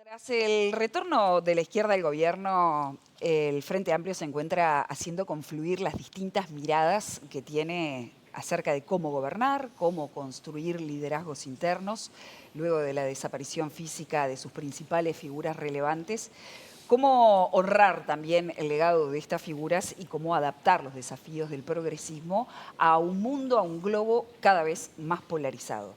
Tras el retorno de la izquierda al gobierno, el Frente Amplio se encuentra haciendo confluir las distintas miradas que tiene acerca de cómo gobernar, cómo construir liderazgos internos, luego de la desaparición física de sus principales figuras relevantes, cómo honrar también el legado de estas figuras y cómo adaptar los desafíos del progresismo a un mundo, a un globo cada vez más polarizado.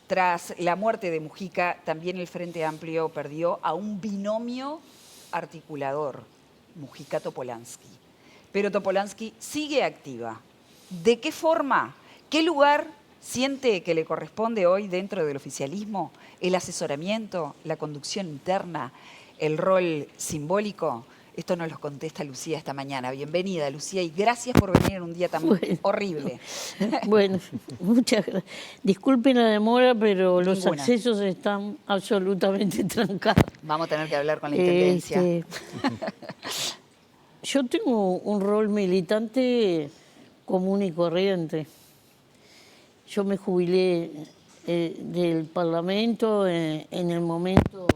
Tras la muerte de Mujica, también el Frente Amplio perdió a un binomio articulador, Mujica-Topolansky. Pero Topolansky sigue activa. ¿De qué forma? ¿Qué lugar siente que le corresponde hoy dentro del oficialismo? ¿El asesoramiento, la conducción interna, el rol simbólico? Esto nos lo contesta Lucía esta mañana. Bienvenida, Lucía, y gracias por venir en un día tan horrible. Bueno, muchas gracias. Disculpen la demora, pero los Ninguna. accesos están absolutamente trancados. Vamos a tener que hablar con la Intendencia. Yo tengo un rol militante común y corriente. Yo me jubilé del Parlamento en el momento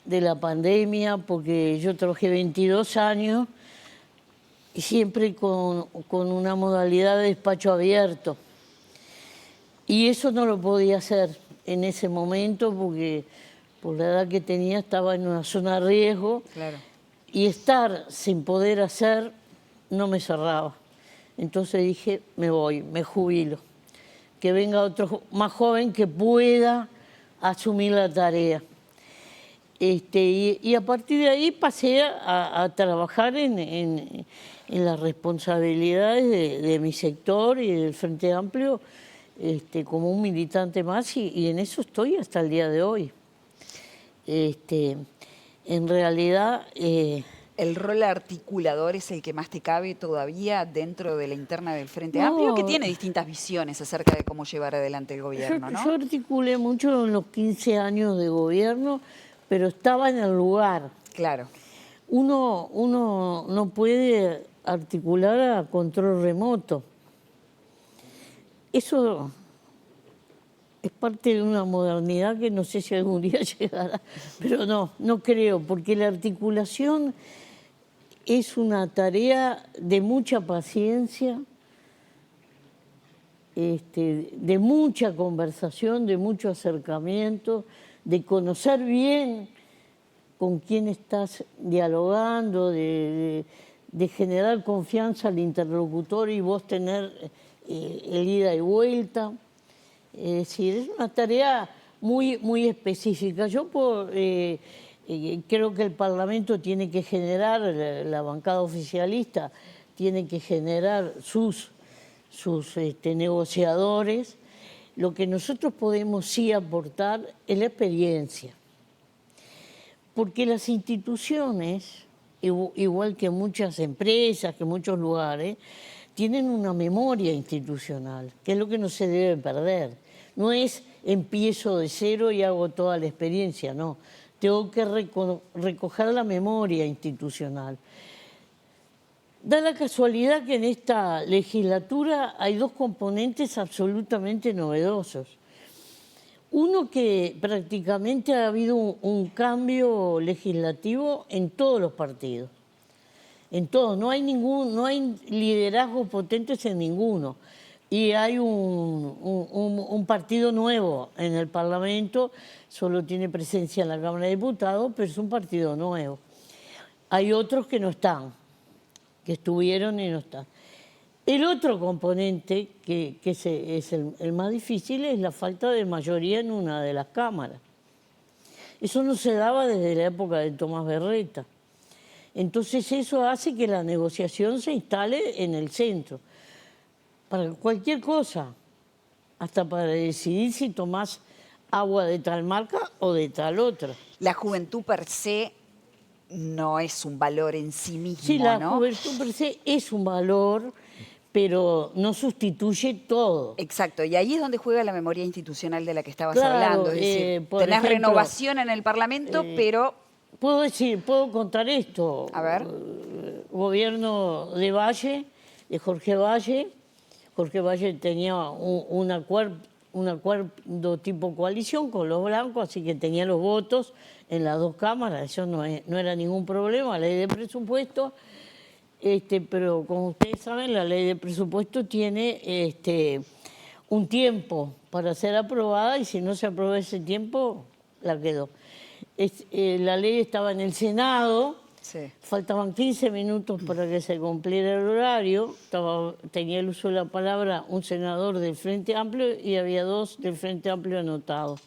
de la pandemia, porque yo trabajé 22 años y siempre con una modalidad de despacho abierto. Y eso no lo podía hacer en ese momento porque por la edad que tenía estaba en una zona de riesgo. Claro. Y estar sin poder hacer no me cerraba. Entonces dije, me voy, me jubilo. Que venga otro más joven que pueda asumir la tarea. Y a partir de ahí pasé a trabajar en las responsabilidades de mi sector y del Frente Amplio como un militante más y en eso estoy hasta el día de hoy. En realidad... ¿El rol articulador es el que más te cabe todavía dentro de la interna del Frente Amplio, que tiene distintas visiones acerca de cómo llevar adelante el gobierno, ¿no? Yo articulé mucho en los 15 años de gobierno, pero estaba en el lugar. Claro. Uno no puede articular a control remoto. Eso es parte de una modernidad que no sé si algún día llegará, pero no creo, porque la articulación es una tarea de mucha paciencia, de mucha conversación, de mucho acercamiento, de conocer bien con quién estás dialogando, de generar confianza al interlocutor y vos tener el ida y vuelta. Es decir, es una tarea muy específica. Yo creo que el Parlamento tiene que generar, la bancada oficialista tiene que generar sus negociadores. Lo que nosotros podemos sí aportar es la experiencia. Porque las instituciones, igual que muchas empresas, que muchos lugares, tienen una memoria institucional, que es lo que no se debe perder. No es empiezo de cero y hago toda la experiencia, no. Tengo que recoger la memoria institucional. Da la casualidad que en esta legislatura hay dos componentes absolutamente novedosos. Uno, que prácticamente ha habido un cambio legislativo en todos los partidos. En todos, no hay liderazgos potentes en ninguno. Y hay un partido nuevo en el Parlamento, solo tiene presencia en la Cámara de Diputados, pero es un partido nuevo. Hay otros que no están, que estuvieron y no están. El otro componente, que es el más difícil, es la falta de mayoría en una de las cámaras. Eso no se daba desde la época de Tomás Berreta. Entonces eso hace que la negociación se instale en el centro. Para cualquier cosa, hasta para decidir si tomás agua de tal marca o de tal otra. La juventud per se no es un valor en sí mismo, sí, la ¿no? juventud per se es un valor, pero no sustituye todo. Exacto, y ahí es donde juega la memoria institucional de la que estabas Claro, hablando. Es decir, tenés renovación en el Parlamento, pero... Puedo contar esto. A ver. Gobierno de Valle, de Jorge Valle. Jorge Valle tenía un un acuerdo tipo coalición con los blancos, así que tenía los votos en las dos cámaras, eso no era ningún problema, ley de presupuesto. Pero como ustedes saben, la ley de presupuesto tiene un tiempo para ser aprobada y si no se aprueba ese tiempo, la quedó. La ley estaba en el Senado, Sí. faltaban 15 minutos para que se cumpliera el horario, tenía el uso de la palabra un senador del Frente Amplio y había 2 del Frente Amplio anotados.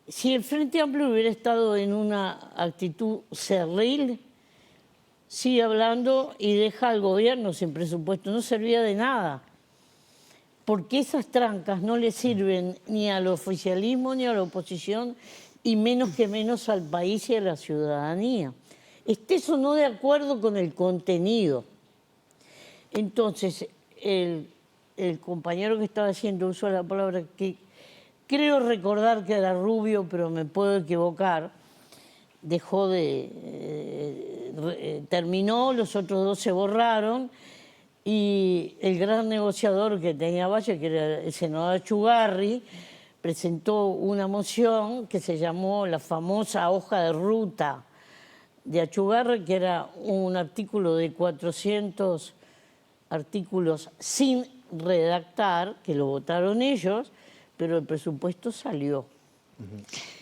Si el Frente Amplio hubiera estado en una actitud cerril, sigue hablando y deja al gobierno sin presupuesto, no servía de nada, porque esas trancas no le sirven ni al oficialismo ni a la oposición y menos que menos al país y a la ciudadanía. Estés o no de acuerdo con el contenido. Entonces, el compañero que estaba haciendo uso de la palabra, que creo recordar que era Rubio, pero me puedo equivocar, terminó, los otros 2 se borraron y el gran negociador que tenía Valle, que era el senador Achugarri, presentó una moción que se llamó la famosa hoja de ruta de Achugarri, que era un artículo de 400 artículos sin redactar, que lo votaron ellos, pero el presupuesto salió.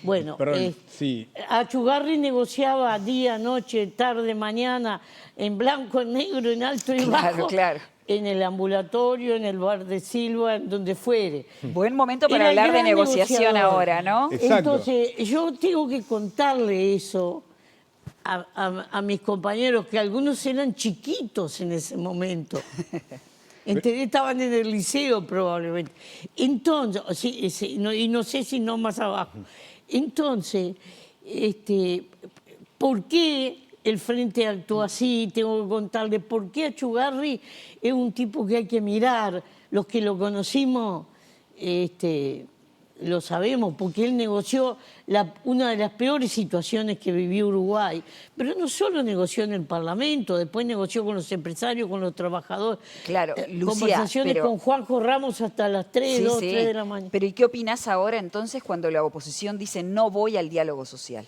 Bueno, Perdón, sí. Achugarri negociaba día, noche, tarde, mañana, en blanco, en negro, en alto y bajo, Claro. en el ambulatorio, en el bar de Silva, en donde fuere. Buen momento para Era el hablar de gran negociación negociador. ahora, ¿no? Exacto. Entonces, yo tengo que contarle eso a mis compañeros, que algunos eran chiquitos en ese momento. Estaban en el liceo probablemente. Entonces, y no sé si no más abajo. Entonces, ¿por qué el Frente actuó así? Tengo que contarle por qué Achugarri es un tipo que hay que mirar. Los que lo conocimos lo sabemos, porque él negoció una de las peores situaciones que vivió Uruguay. Pero no solo negoció en el Parlamento, después negoció con los empresarios, con los trabajadores. Claro, Lucía, Conversaciones pero- con Juanjo Ramos hasta las 3, Sí, 2, sí. 3 de la mañana. Pero ¿y qué opinás ahora entonces cuando la oposición dice no voy al diálogo social?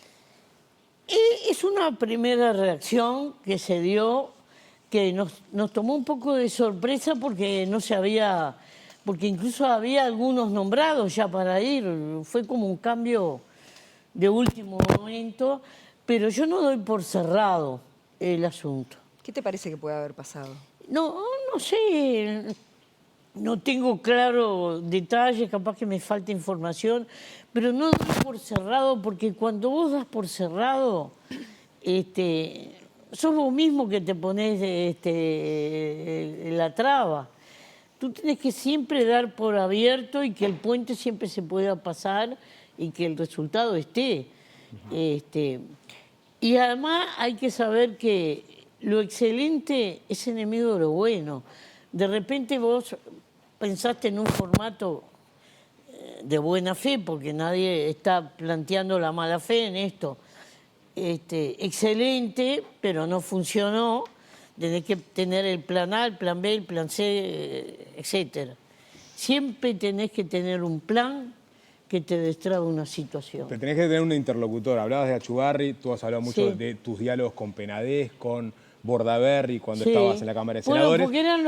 Es una primera reacción que se dio, que nos tomó un poco de sorpresa porque no se había, porque incluso había algunos nombrados ya para ir, fue como un cambio de último momento, pero yo no doy por cerrado el asunto. ¿Qué te parece que puede haber pasado? No sé, no tengo claro detalles, capaz que me falta información, pero no doy por cerrado porque cuando vos das por cerrado, sos vos mismo que te pones la traba. Tú tienes que siempre dar por abierto y que el puente siempre se pueda pasar y que el resultado esté. Y además hay que saber que lo excelente es enemigo de lo bueno. De repente vos pensaste en un formato de buena fe, porque nadie está planteando la mala fe en esto. Excelente, pero no funcionó. Tenés que tener el plan A, el plan B, el plan C, etcétera. Siempre tenés que tener un plan que te destrabe una situación. Pero tenés que tener un interlocutor. Hablabas de Achugarri, tú has hablado mucho Sí. de tus diálogos con Penades, con Bordaberry, cuando Sí. estabas en la Cámara de Bueno, Senadores. porque eran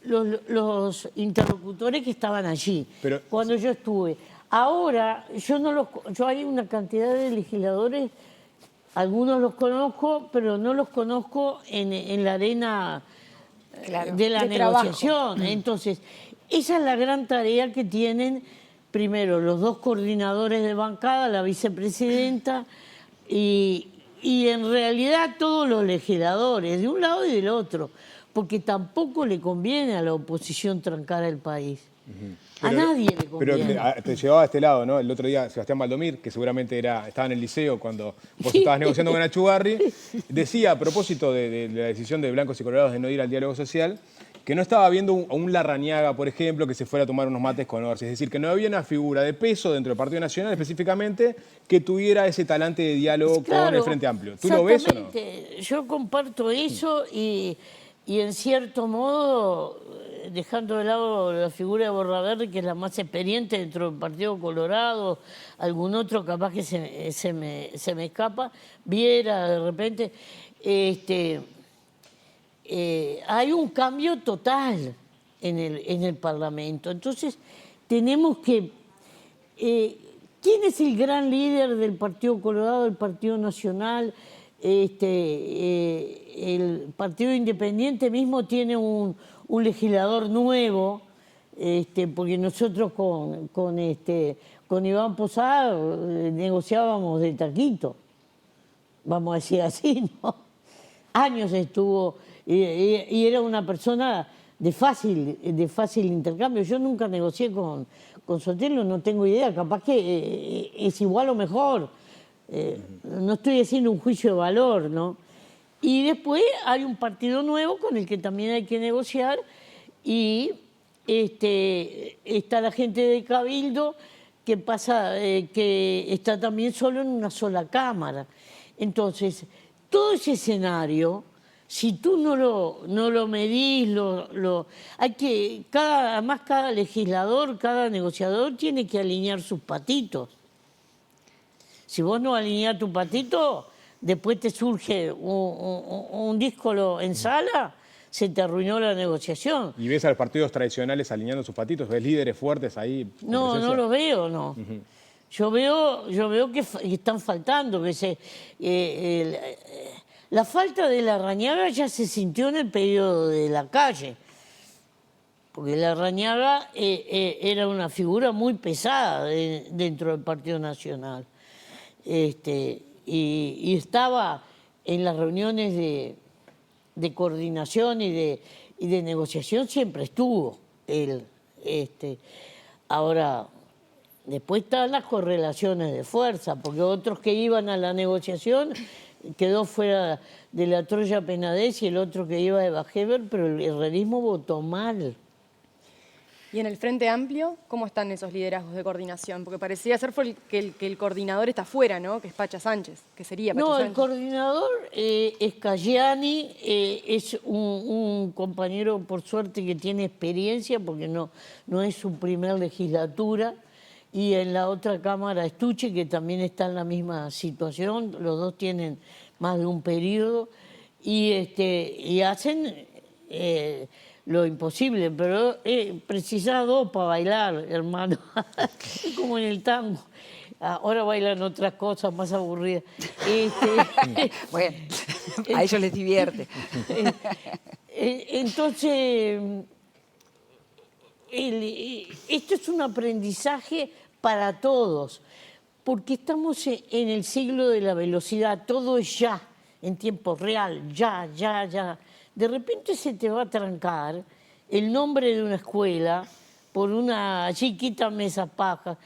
los interlocutores que estaban allí Pero- cuando yo estuve. Ahora, yo hay una cantidad de legisladores, algunos los conozco, pero no los conozco en la arena Claro, de la de trabajo. negociación. Entonces, esa es la gran tarea que tienen, primero, los 2 coordinadores de bancada, la vicepresidenta y en realidad todos los legisladores, de un lado y del otro, porque tampoco le conviene a la oposición trancar el país. A nadie le conviene. Pero te llevaba a este lado, ¿no? El otro día Sebastián Baldomir, que seguramente estaba en el liceo cuando vos Sí. estabas negociando con Achugarri, decía a propósito de la decisión de Blancos y Colorados de no ir al diálogo social, que no estaba viendo un Larrañaga, por ejemplo, que se fuera a tomar unos mates con Orsi. Es decir, que no había una figura de peso dentro del Partido Nacional específicamente que tuviera ese talante de diálogo con Claro, el Frente Amplio. ¿Tú lo ves o no? exactamente. Yo comparto eso y en cierto modo dejando de lado la figura de Borraverde, que es la más experiente dentro del Partido Colorado, algún otro capaz que se me escapa, Viera de repente, hay un cambio total en el Parlamento. Entonces, tenemos que... ¿quién es el gran líder del Partido Colorado, del Partido Nacional? El Partido Independiente mismo tiene un legislador nuevo, porque nosotros con Iván Posada negociábamos de taquito, vamos a decir así, ¿no? Años estuvo, y era una persona de fácil intercambio. Yo nunca negocié con Sotelo, no tengo idea, capaz que es igual o mejor. No estoy haciendo un juicio de valor, ¿no? Y después hay un partido nuevo con el que también hay que negociar y está la gente de Cabildo que está también solo en una sola cámara. Entonces, todo ese escenario, si tú no lo medís, hay que, además cada legislador, cada negociador tiene que alinear sus patitos. Si vos no alineás tu patito, después te surge un díscolo en sala, se te arruinó la negociación. ¿Y ves a los partidos tradicionales alineando sus patitos? ¿Ves líderes fuertes ahí? No, no lo veo, no. Yo veo que están faltando. La falta de Larrañaga ya se sintió en el periodo de la calle. Porque Larrañaga era una figura muy pesada dentro del Partido Nacional. Y estaba en las reuniones de coordinación y de negociación, siempre estuvo él. Ahora, después están las correlaciones de fuerza, porque otros que iban a la negociación quedó fuera de la Troya Penades y el otro que iba de Bajever, pero el herrerismo votó mal. Y en el Frente Amplio, ¿cómo están esos liderazgos de coordinación? Porque parecía ser que el coordinador está fuera, ¿no? Que es Pacha Sánchez, que sería Pacha Sánchez. No, el coordinador es Cayani, es un compañero, por suerte, que tiene experiencia, porque no es su primer legislatura. Y en la otra Cámara Estuche, que también está en la misma situación, los dos tienen más de un periodo, y hacen lo imposible, pero precisás dos para bailar, hermano, como en el tango. Ahora bailan otras cosas más aburridas. Bueno, a ellos les divierte. Entonces, esto es un aprendizaje para todos, porque estamos en el siglo de la velocidad, todo es ya, en tiempo real, ya. De repente se te va a trancar el nombre de una escuela por una chiquita mesa paja,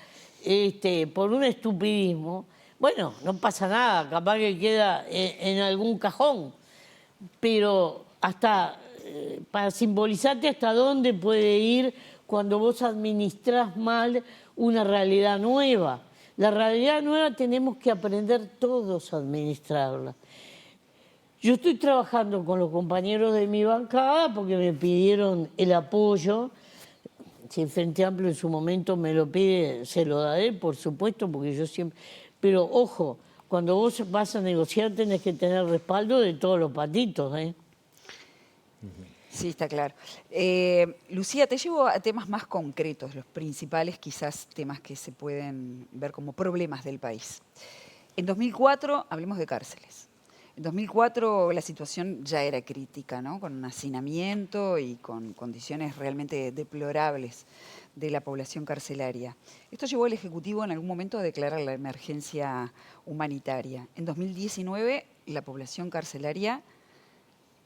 por un estupidismo. Bueno, no pasa nada, capaz que queda en algún cajón, pero hasta para simbolizarte hasta dónde puede ir cuando vos administrás mal una realidad nueva. La realidad nueva tenemos que aprender todos a administrarla. Yo estoy trabajando con los compañeros de mi bancada porque me pidieron el apoyo. Si el Frente Amplio en su momento me lo pide, se lo daré, por supuesto, porque yo siempre... Pero ojo, cuando vos vas a negociar tenés que tener respaldo de todos los patitos, ¿eh? Sí, está claro. Lucía, te llevo a temas más concretos, los principales quizás temas que se pueden ver como problemas del país. En 2004, hablemos de cárceles. En 2004 la situación ya era crítica, ¿no? Con un hacinamiento y con condiciones realmente deplorables de la población carcelaria. Esto llevó al Ejecutivo en algún momento a declarar la emergencia humanitaria. En 2019 la población carcelaria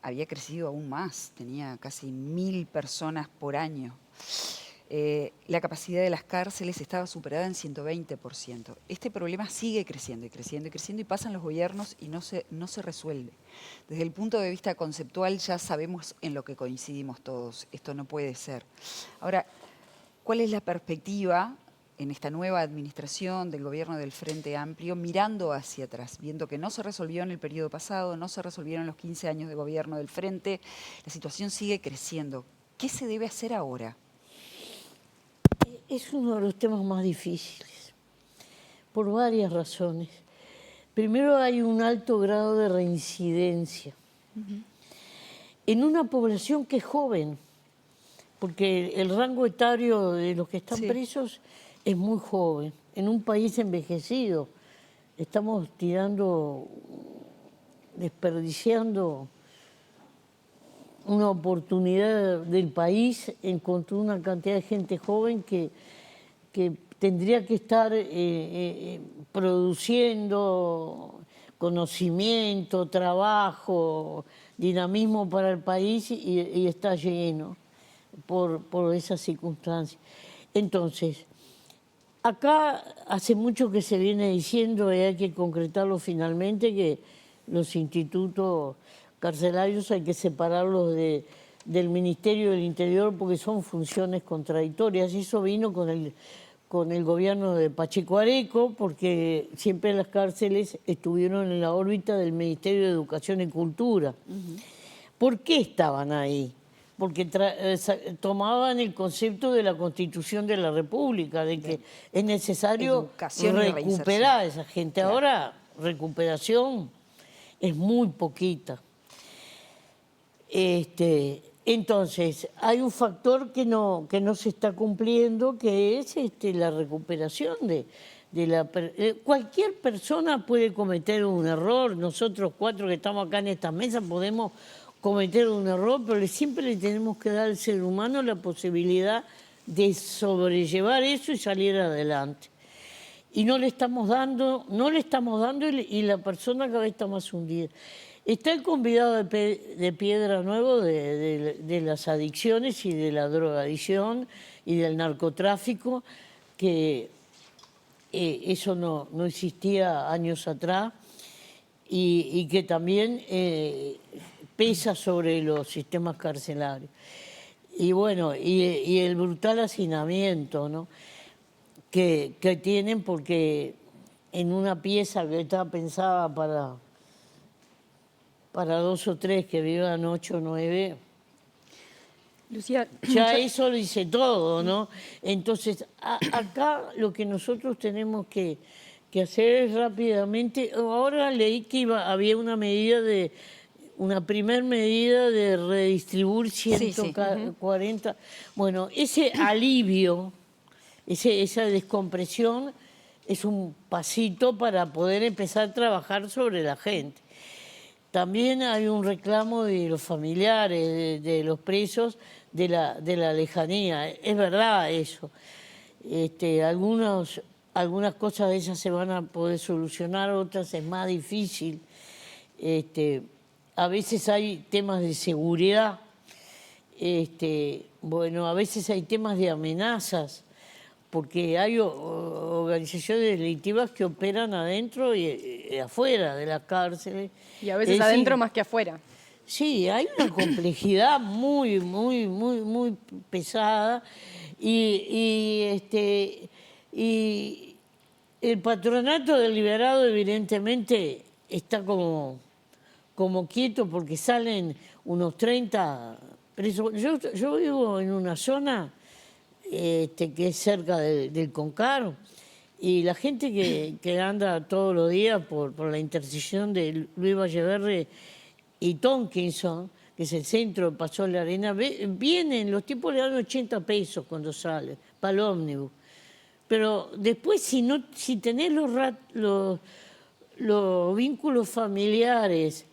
había crecido aún más, tenía casi 1000 personas por año. La capacidad de las cárceles estaba superada en 120%. Este problema sigue creciendo y creciendo y creciendo y pasan los gobiernos y no se resuelve. Desde el punto de vista conceptual ya sabemos en lo que coincidimos todos. Esto no puede ser. Ahora, ¿cuál es la perspectiva en esta nueva administración del gobierno del Frente Amplio mirando hacia atrás, viendo que no se resolvió en el periodo pasado, no se resolvieron los 15 años de gobierno del Frente, la situación sigue creciendo? ¿Qué se debe hacer ahora? Es uno de los temas más difíciles, por varias razones. Primero, hay un alto grado de reincidencia en una población que es joven, porque el rango etario de los que están Sí. presos es muy joven. En un país envejecido estamos desperdiciando una oportunidad del país en contra de una cantidad de gente joven que tendría que estar produciendo conocimiento, trabajo, dinamismo para el país y está lleno por esas circunstancias. Entonces, acá hace mucho que se viene diciendo, y hay que concretarlo finalmente, que los institutos carcelarios hay que separarlos del Ministerio del Interior porque son funciones contradictorias. Y eso vino con el gobierno de Pacheco Areco, porque siempre las cárceles estuvieron en la órbita del Ministerio de Educación y Cultura. ¿Por qué estaban ahí? Porque tomaban el concepto de la Constitución de la República, de que es necesario Educación y recuperar a esa gente. Claro. Ahora, recuperación es muy poquita. Entonces, hay un factor que no se está cumpliendo, que es la recuperación cualquier persona puede cometer un error. Nosotros 4 que estamos acá en esta mesa podemos cometer un error, pero siempre le tenemos que dar al ser humano la posibilidad de sobrellevar eso y salir adelante. Y no le estamos dando y la persona cada vez está más hundida. Está el convidado de Piedra Nuevo de las adicciones y de la drogadicción y del narcotráfico, que eso no existía años atrás y que también pesa sobre los sistemas carcelarios. Y bueno, y el brutal hacinamiento, ¿no? que tienen, porque en una pieza que está pensada para 2 o 3 que vivan 8 o 9, Lucía, ya eso lo dice todo, ¿no? Entonces, acá lo que nosotros tenemos que hacer es rápidamente. Ahora leí que había una primer medida de redistribuir 140. Bueno, ese alivio, esa descompresión es un pasito para poder empezar a trabajar sobre la gente. También hay un reclamo de los familiares, de los presos, de la lejanía. Es verdad eso. Algunas cosas de esas se van a poder solucionar, otras es más difícil. A veces hay temas de seguridad. Bueno, a veces hay temas de amenazas, porque hay organizaciones delictivas que operan adentro y afuera de las cárceles. y a veces adentro más que afuera. Sí, hay una complejidad muy, muy, muy, muy pesada y el patronato del liberado evidentemente está como quieto porque salen unos 30 presos. Yo vivo en una zona que es cerca del Concar, y la gente que anda todos los días por la intersección de Luis Valleverre y Tonkinson, que es el centro de Paso de la Arena, vienen, los tipos le dan 80 pesos cuando salen, para el ómnibus. Pero después, si tenés los vínculos familiares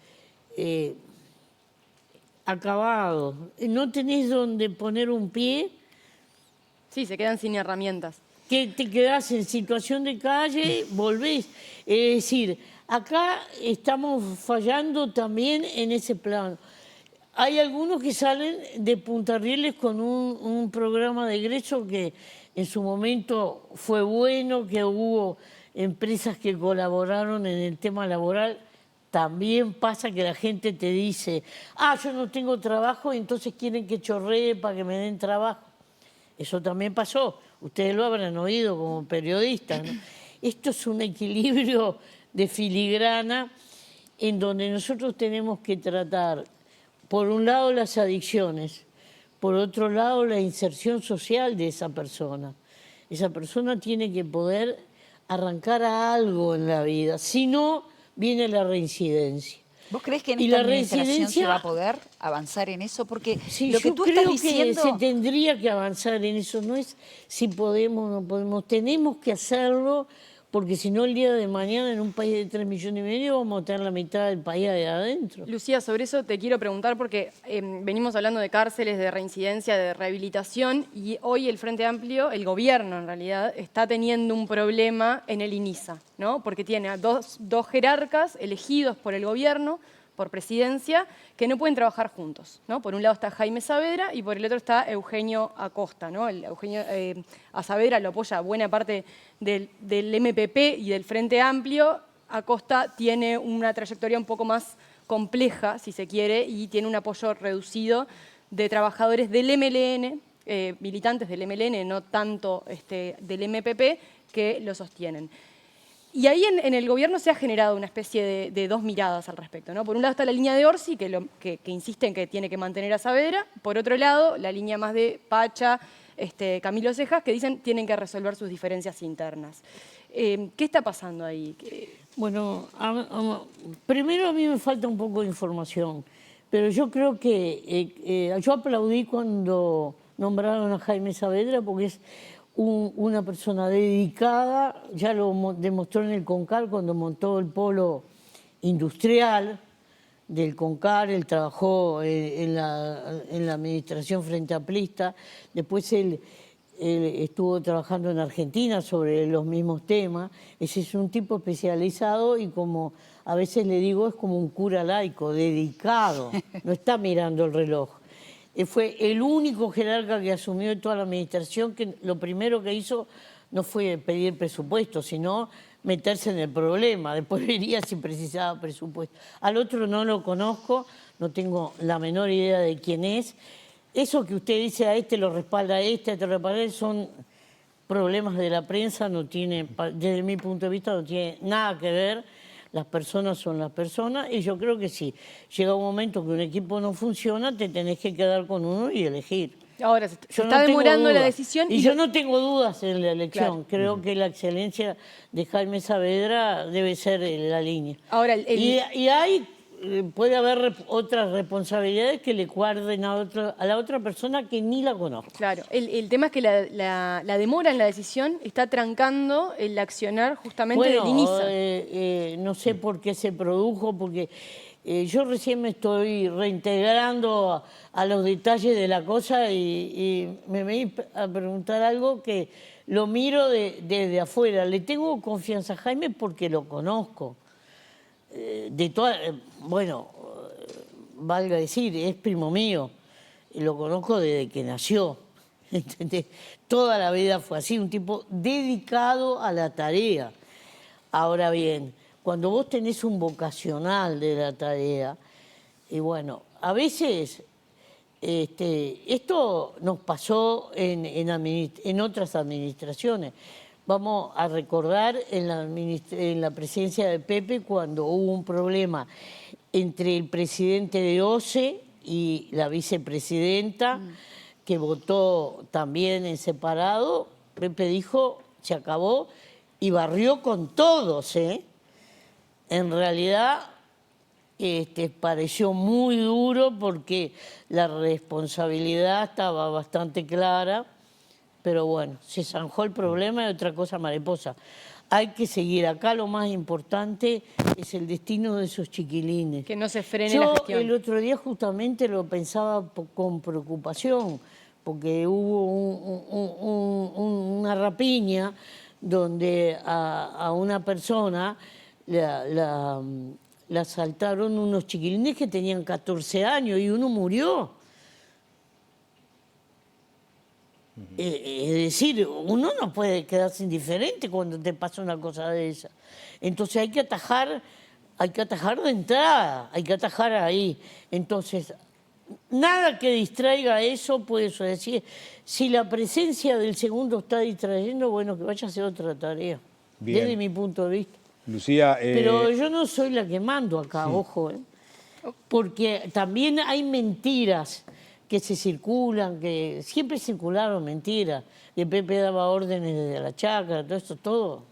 acabados, no tenés donde poner un pie, Sí, se quedan sin herramientas. que te quedás en situación de calle, volvés. Es decir, acá estamos fallando también en ese plano. Hay algunos que salen de Punta Rieles con un programa de egreso que en su momento fue bueno, que hubo empresas que colaboraron en el tema laboral. También pasa que la gente te dice, yo no tengo trabajo, y entonces quieren que chorree para que me den trabajo. Eso también pasó. Ustedes lo habrán oído como periodistas, ¿no? Esto es un equilibrio de filigrana en donde nosotros tenemos que tratar, por un lado, las adicciones, por otro lado, la inserción social de esa persona. Esa persona tiene que poder arrancar a algo en la vida, si no, viene la reincidencia. ¿Vos creés que en Y esta la administración se va a reincidencia- poder avanzar en eso? Porque Sí, lo que yo tú creo estás que diciendo... se tendría que avanzar en eso, no es si podemos o no podemos, tenemos que hacerlo, porque si no el día de mañana en un país de 3,5 millones vamos a tener la mitad del país ahí adentro. Lucía, sobre eso te quiero preguntar porque venimos hablando de cárceles, de reincidencia, de rehabilitación y hoy el Frente Amplio, el gobierno en realidad, está teniendo un problema en el INISA, ¿no? Porque tiene a dos jerarcas elegidos por el gobierno, por presidencia, que no pueden trabajar juntos, ¿no? Por un lado está Jaime Saavedra y por el otro está Eugenio Acosta, ¿no? Eugenio a Saavedra lo apoya buena parte del MPP y del Frente Amplio. Acosta tiene una trayectoria un poco más compleja, si se quiere, y tiene un apoyo reducido de trabajadores del MLN, militantes del MLN, no tanto del MPP, que lo sostienen. Y ahí en el gobierno se ha generado una especie de dos miradas al respecto, ¿no? Por un lado está la línea de Orsi, que insiste en que tiene que mantener a Saavedra. Por otro lado, la línea más de Pacha, Camilo Cejas, que dicen tienen que resolver sus diferencias internas. ¿Qué está pasando ahí? Bueno, primero a mí me falta un poco de información, pero yo creo que yo aplaudí cuando nombraron a Jaime Saavedra porque es una persona dedicada, ya lo demostró en el CONCAR cuando montó el polo industrial del CONCAR, él trabajó en la administración frente amplista, después él estuvo trabajando en Argentina sobre los mismos temas. Ese es un tipo especializado y como a veces le digo, es como un cura laico, dedicado, no está mirando el reloj. Fue el único jerarca que asumió de toda la administración que lo primero que hizo no fue pedir presupuesto, sino meterse en el problema. Después vería si precisaba presupuesto. Al otro no lo conozco, no tengo la menor idea de quién es. Eso que usted dice a este lo respalda a este lo respalda a este, son problemas de la prensa, no tiene, desde mi punto de vista no tiene nada que ver. Las personas son las personas y yo creo que sí. Llega un momento que un equipo no funciona, te tenés que quedar con uno y elegir. Ahora, se Yo está no tengo demorando la dudas. decisión. Y yo no tengo dudas en la elección. Claro. Creo que la excelencia de Jaime Saavedra debe ser la línea. Ahora, Y puede haber otras responsabilidades que le guarden a la otra persona que ni la conozco. Claro, el tema es que la demora en la decisión está trancando el accionar justamente del INISA. No sé por qué se produjo, porque yo recién me estoy reintegrando a los detalles de la cosa y me voy a preguntar algo que lo miro desde afuera. Le tengo confianza a Jaime porque lo conozco. Bueno, valga decir, es primo mío, y lo conozco desde que nació, ¿entendés? Toda la vida fue así, un tipo dedicado a la tarea. Ahora bien, cuando vos tenés un vocacional de la tarea, y bueno, a veces esto nos pasó en otras administraciones. Vamos a recordar en la presidencia de Pepe cuando hubo un problema entre el presidente de OCE y la vicepresidenta, que votó también en separado. Pepe dijo, se acabó, y barrió con todos, ¿eh? En realidad pareció muy duro porque la responsabilidad estaba bastante clara. Pero bueno, se zanjó el problema y otra cosa mariposa. Hay que seguir. Acá lo más importante es el destino de esos chiquilines. Que no se frene la gestión. El otro día justamente lo pensaba con preocupación, porque hubo una rapiña donde a una persona la asaltaron unos chiquilines que tenían 14 años y uno murió. Es decir, uno no puede quedarse indiferente cuando te pasa una cosa de esa. Entonces hay que atajar de entrada, hay que atajar ahí. Entonces, nada que distraiga eso puede decir. Si la presencia del segundo está distrayendo, bueno, que vaya a hacer otra tarea. Bien. Desde mi punto de vista. Lucía... Pero yo no soy la que mando acá, ojo, porque también hay mentiras. que se circulan, que siempre circularon mentiras, que Pepe daba órdenes desde la chacra, todo eso, todo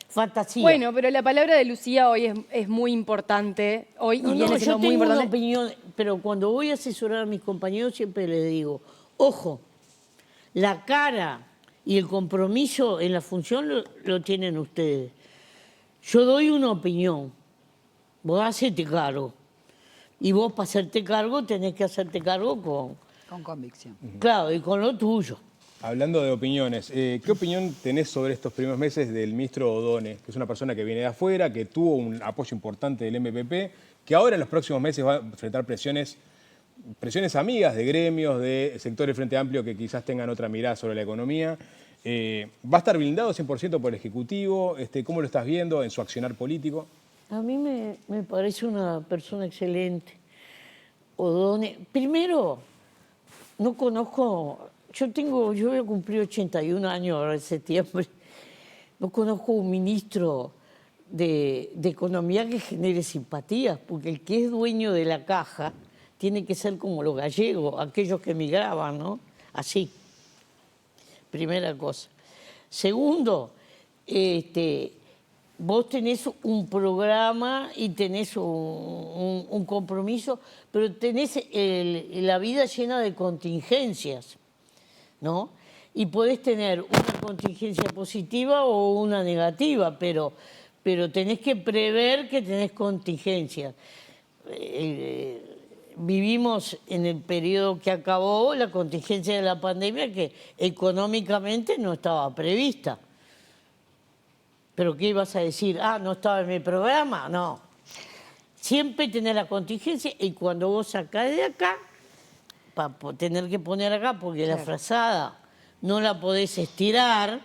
fantasía. Bueno, pero la palabra de Lucía hoy es muy importante, hoy y No, viene no, siendo yo muy tengo una importante. opinión, pero cuando voy a asesorar a mis compañeros siempre les digo, ojo, la cara y el compromiso en la función lo tienen ustedes. Yo doy una opinión, vos hacete cargo. Y vos para hacerte cargo tenés que hacerte cargo Con convicción. claro, y con lo tuyo. Hablando de opiniones, ¿qué opinión tenés sobre estos primeros meses del ministro O'Donnell, que es una persona que viene de afuera, que tuvo un apoyo importante del MPP, que ahora en los próximos meses va a enfrentar presiones amigas de gremios, de sectores del Frente Amplio que quizás tengan otra mirada sobre la economía? ¿Va a estar blindado 100% por el Ejecutivo? ¿Cómo lo estás viendo en su accionar político? A mí me parece una persona excelente. O'Donnell, primero, no conozco, yo voy a cumplir 81 años ahora en septiembre, no conozco un ministro de Economía que genere simpatías, porque el que es dueño de la caja tiene que ser como los gallegos, aquellos que emigraban, ¿no? Así, primera cosa. Segundo, vos tenés un programa y tenés un compromiso, pero tenés la vida llena de contingencias, ¿no? Y podés tener una contingencia positiva o una negativa, pero tenés que prever que tenés contingencias. Vivimos en el periodo que acabó la contingencia de la pandemia que económicamente no estaba prevista. ¿Pero qué ibas a decir? Ah, ¿no estaba en mi programa? No. Siempre tenés la contingencia y cuando vos sacás de acá, para tener que poner acá, porque la frazada no la podés estirar,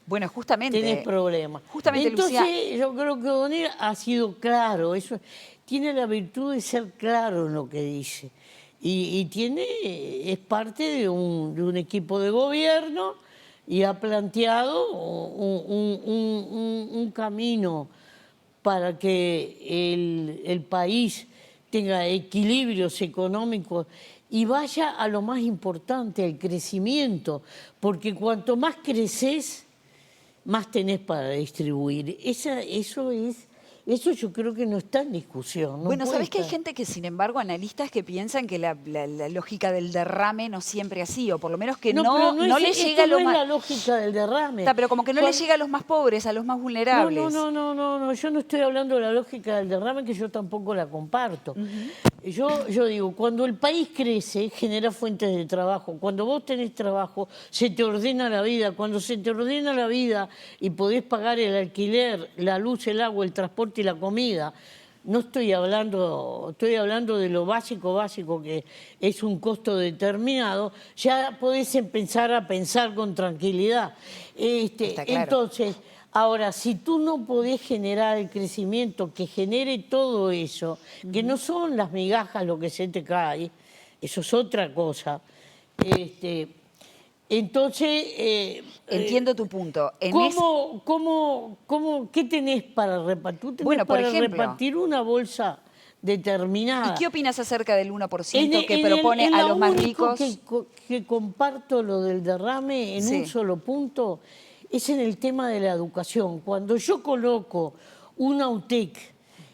Bueno, justamente. tenés problemas. Justamente, Entonces, Lucía, yo creo que O'Donnell ha sido claro. Eso, tiene la virtud de ser claro en lo que dice. Y es parte de un equipo de gobierno y ha planteado un camino para que el país tenga equilibrios económicos y vaya a lo más importante, el crecimiento, porque cuanto más creces, más tenés para distribuir. Eso yo creo que no está en discusión. No bueno, puede sabés que hay estar. gente que, sin embargo, analistas que piensan que la lógica del derrame no siempre así, o por lo menos que pero no le esto llega a no lo es más. la lógica del derrame. Pero como que no le llega a los más pobres, a los más vulnerables. No, yo no estoy hablando de la lógica del derrame, que yo tampoco la comparto. Yo digo, cuando el país crece, genera fuentes de trabajo. Cuando vos tenés trabajo, se te ordena la vida. Cuando se te ordena la vida y podés pagar el alquiler, la luz, el agua, el transporte y la comida, no estoy hablando de lo básico, que es un costo determinado, ya podés empezar a pensar con tranquilidad. Está claro. Entonces, ahora, si tú no podés generar el crecimiento que genere todo eso, que no son las migajas lo que se te cae, eso es otra cosa, entonces... Entiendo tu punto. ¿Qué tenés para repartir? Tú tenés Bueno, por para ejemplo. repartir una bolsa determinada. ¿Y qué opinas acerca del 1% En- que en propone en a lo los más único ricos? que comparto lo del derrame en Sí. un solo punto es en el tema de la educación. Cuando yo coloco una UTEC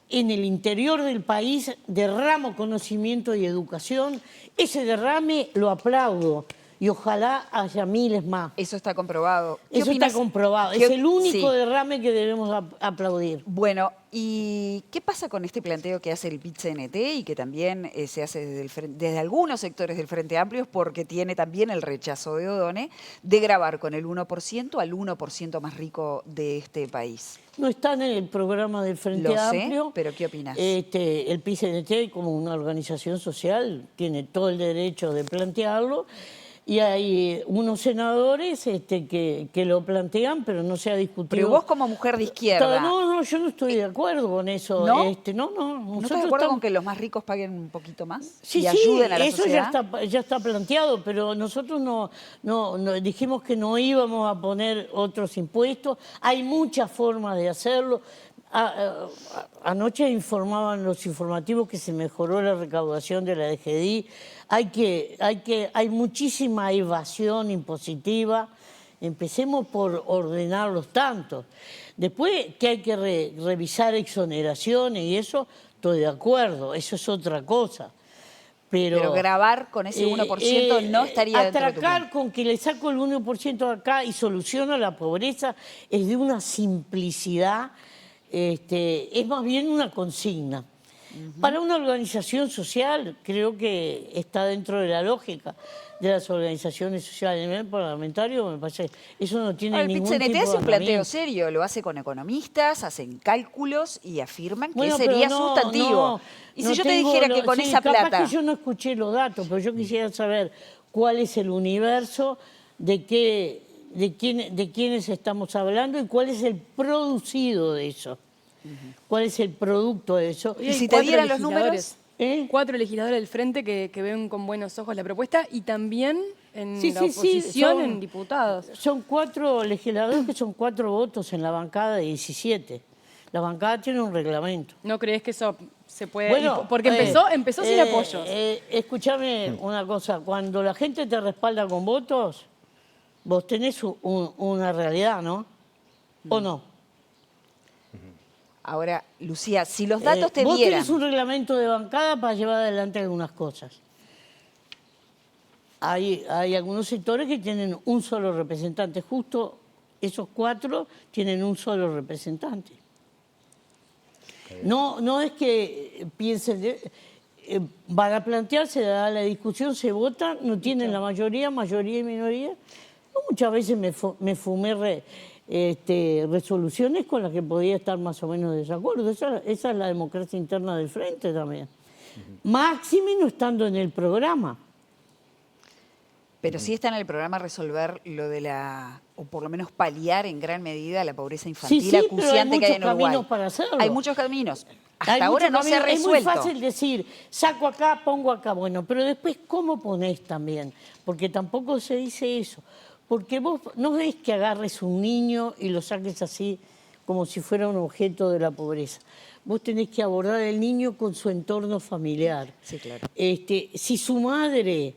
en el interior del país, derramo conocimiento y educación, ese derrame lo aplaudo y ojalá haya miles más. Eso está comprobado. ¿Qué Eso opinas? está comprobado. ¿Qué- Es el único sí. derrame que debemos aplaudir. Bueno, ¿y qué pasa con este planteo que hace el PIT-CNT y que también se hace desde algunos sectores del Frente Amplio, porque tiene también el rechazo de O'Donnell, de grabar con el 1% al 1% más rico de este país? No están en el programa del Frente Lo sé, Amplio. pero ¿qué opinas? El PIT-CNT, como una organización social, tiene todo el derecho de plantearlo. Y hay unos senadores que lo plantean, pero no se ha discutido. Pero vos como mujer de izquierda, No, yo no estoy de acuerdo con eso. ¿No? No. ¿no estás de nosotros acuerdo con estamos- que los más ricos paguen un poquito más Sí, y ayuden a la eso sociedad? ya está planteado, pero nosotros no dijimos que no íbamos a poner otros impuestos. Hay muchas formas de hacerlo. Anoche informaban los informativos que se mejoró la recaudación de la DGDI. Hay muchísima evasión impositiva. Empecemos por ordenar los tantos. Después que hay que revisar exoneraciones y eso, estoy de acuerdo, eso es otra cosa. Pero grabar con ese 1% no estaría dentro de tu plan. Atracar con que le saco el 1% acá y soluciono la pobreza es de una simplicidad, es más bien una consigna. Para una organización social creo que está dentro de la lógica de las organizaciones sociales. En el parlamentario me parece eso no tiene El ningún PIT-CNT tipo de hace un planteo andamiaje. serio, lo hace con economistas, hacen cálculos y afirman que Bueno, sería pero sustantivo. Y si no yo te tengo dijera que con sí, esa capaz plata... que yo no escuché los datos, pero yo quisiera saber cuál es el universo, de quiénes estamos hablando y cuál es el producido de eso. ¿Cuál es el producto de eso? Hoy ¿Y hay si te 4 dieran los legisladores, números? 4 legisladores del Frente que ven con buenos ojos la propuesta y también en Sí, la sí, sí, oposición, en diputados. Son 4 legisladores que son 4 votos en la bancada de 17. La bancada tiene un reglamento. ¿No crees que eso se puede...? Bueno, Porque empezó sin apoyos. Escúchame una cosa, cuando la gente te respalda con votos, vos tenés una realidad, ¿no? ¿O no? Ahora, Lucía, si los datos te vos dieran... tenés un reglamento de bancada para llevar adelante algunas cosas. Hay algunos sectores que tienen un solo representante, justo esos 4 tienen un solo representante. No es que piensen, van a plantearse, da la discusión, se vota, no tienen la mayoría y minoría. Yo muchas veces me fumé resoluciones con las que podía estar más o menos de desacuerdo. Esa es la democracia interna del Frente también. Máxime no estando en el programa. Pero sí está en el programa resolver lo de o por lo menos paliar en gran medida la pobreza infantil Sí, pero hay acuciante que hay en muchos Uruguay. caminos para hacerlo. Hay muchos caminos. Hasta Hay ahora muchos no se ha caminos. resuelto. Es muy fácil decir, saco acá, pongo acá. Bueno, pero después, ¿cómo ponés también? Porque tampoco se dice eso. Porque vos no es que agarres un niño y lo saques así como si fuera un objeto de la pobreza. Vos tenés que abordar al niño con su entorno familiar. Sí, claro. Si su madre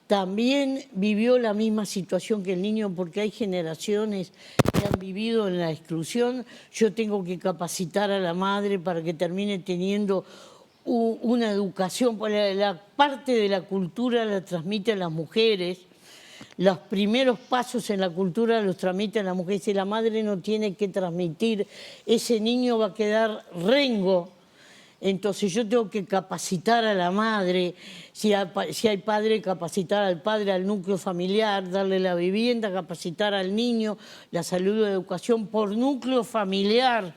también vivió la misma situación que el niño, porque hay generaciones que han vivido en la exclusión, yo tengo que capacitar a la madre para que termine teniendo una educación. La parte de la cultura la transmiten las mujeres. Los primeros pasos en la cultura los transmiten las mujeres. Si la madre no tiene que transmitir, ese niño va a quedar rengo. Entonces yo tengo que capacitar a la madre, si hay padre, capacitar al padre, al núcleo familiar, darle la vivienda, capacitar al niño, la salud y la educación por núcleo familiar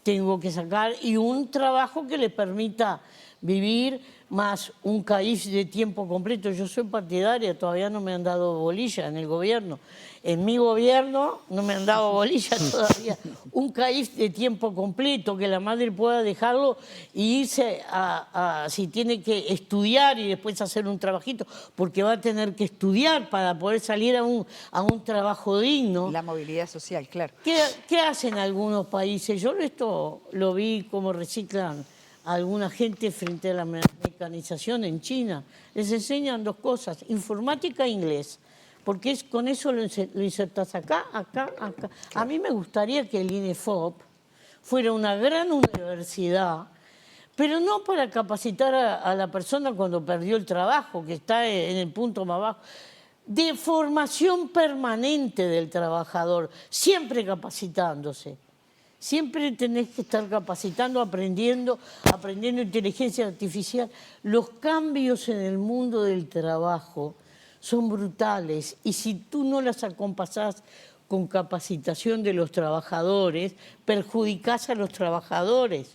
tengo que sacar, y un trabajo que le permita vivir, más un CAIF de tiempo completo. Yo soy partidaria, todavía no me han dado bolilla en el gobierno. En mi gobierno no me han dado bolilla todavía. Un CAIF de tiempo completo, que la madre pueda dejarlo y irse si tiene que estudiar y después hacer un trabajito, porque va a tener que estudiar para poder salir a un trabajo digno. La movilidad social, claro. ¿Qué hacen algunos países? Yo esto lo vi como reciclan a alguna gente frente a la mecanización en China. Les enseñan 2 cosas, informática e inglés, porque con eso lo insertas acá. A mí me gustaría que el INEFOP fuera una gran universidad, pero no para capacitar a la persona cuando perdió el trabajo, que está en el punto más bajo, de formación permanente del trabajador, siempre capacitándose. Siempre tenés que estar capacitando, aprendiendo inteligencia artificial. Los cambios en el mundo del trabajo son brutales y si tú no las acompasás con capacitación de los trabajadores, perjudicás a los trabajadores.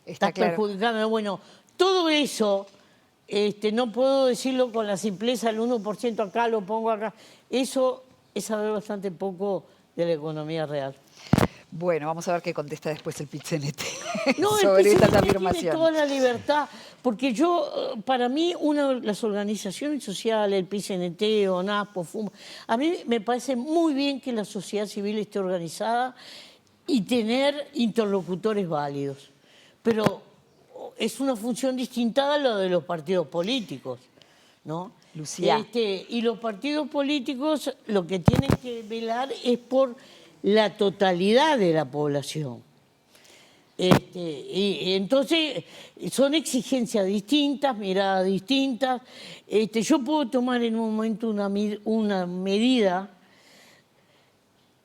Estás claro. Perjudicando. Bueno, todo eso, no puedo decirlo con la simpleza, el 1% acá, lo pongo acá. Eso es saber bastante poco de la economía real. Bueno, vamos a ver qué contesta después el PIT-CNT No, sobre el esta PIT-CNT afirmación. tiene toda la libertad, porque para mí, las organizaciones sociales, el PIT-CNT, ONASPO, FUMA, a mí me parece muy bien que la sociedad civil esté organizada y tener interlocutores válidos. Pero es una función distinta a lo de los partidos políticos, ¿no? Lucía. Y los partidos políticos lo que tienen que velar es por la totalidad de la población. Y entonces son exigencias distintas, miradas distintas. Yo puedo tomar en un momento una medida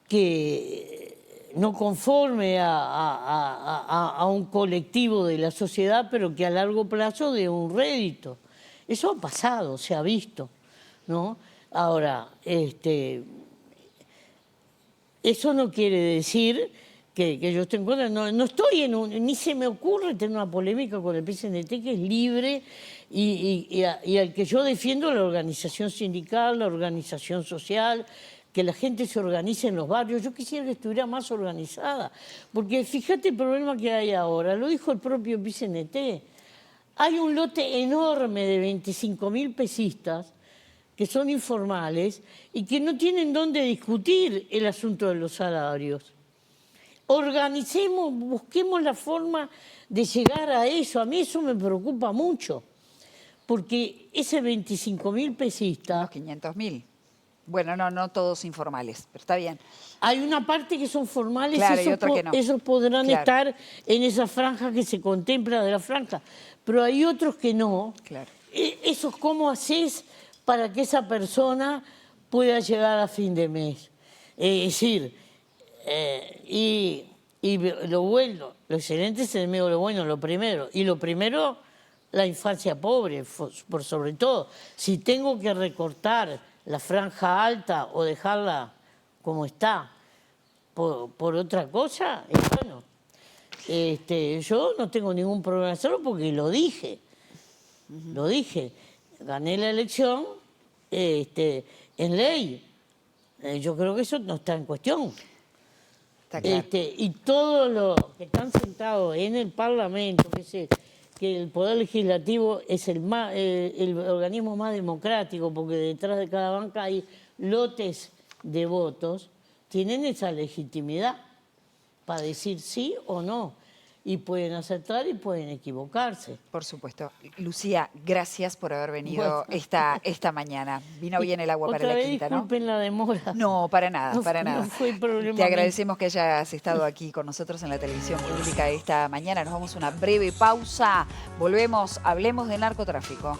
que no conforme a un colectivo de la sociedad, pero que a largo plazo dé un rédito. Eso ha pasado, se ha visto, ¿no? Ahora, eso no quiere decir que yo esté en contra. No estoy ni se me ocurre tener una polémica con el PCNT, que es libre y al que yo defiendo la organización sindical, la organización social, que la gente se organice en los barrios. Yo quisiera que estuviera más organizada, porque fíjate el problema que hay ahora, lo dijo el propio PCNT. Hay un lote enorme de 25.000 pesistas que son informales y que no tienen dónde discutir el asunto de los salarios. Organicemos, busquemos la forma de llegar a eso. A mí eso me preocupa mucho, porque ese 25.000 pesistas... Los 500.000. Bueno, no todos informales, pero está bien. Hay una parte que son formales, claro, y otra que no. Esos podrán estar en esa franja que se contempla de la franja, pero hay otros que no. Claro. ¿Esos cómo haces para que esa persona pueda llegar a fin de mes? Es decir, y lo bueno, lo excelente es enemigo de lo bueno, lo primero. Y lo primero, la infancia pobre, por sobre todo. Si tengo que recortar la franja alta o dejarla como está por otra cosa, bueno, yo no tengo ningún problema en hacerlo porque lo dije. Lo dije. Gané la elección en ley. Yo creo que eso no está en cuestión. Está claro. Y todos los que están sentados en el Parlamento, que el Poder Legislativo es el organismo más democrático, porque detrás de cada banca hay lotes de votos, tienen esa legitimidad para decir sí o no. Y pueden acertar y pueden equivocarse. Por supuesto. Lucía, gracias por haber venido esta mañana. Vino bien el agua para la quinta, ¿no? Disculpen la demora. No, para nada, para nada. No fue problema. Te agradecemos que hayas estado aquí con nosotros en la televisión pública esta mañana. Nos vamos a una breve pausa. Volvemos, hablemos de narcotráfico.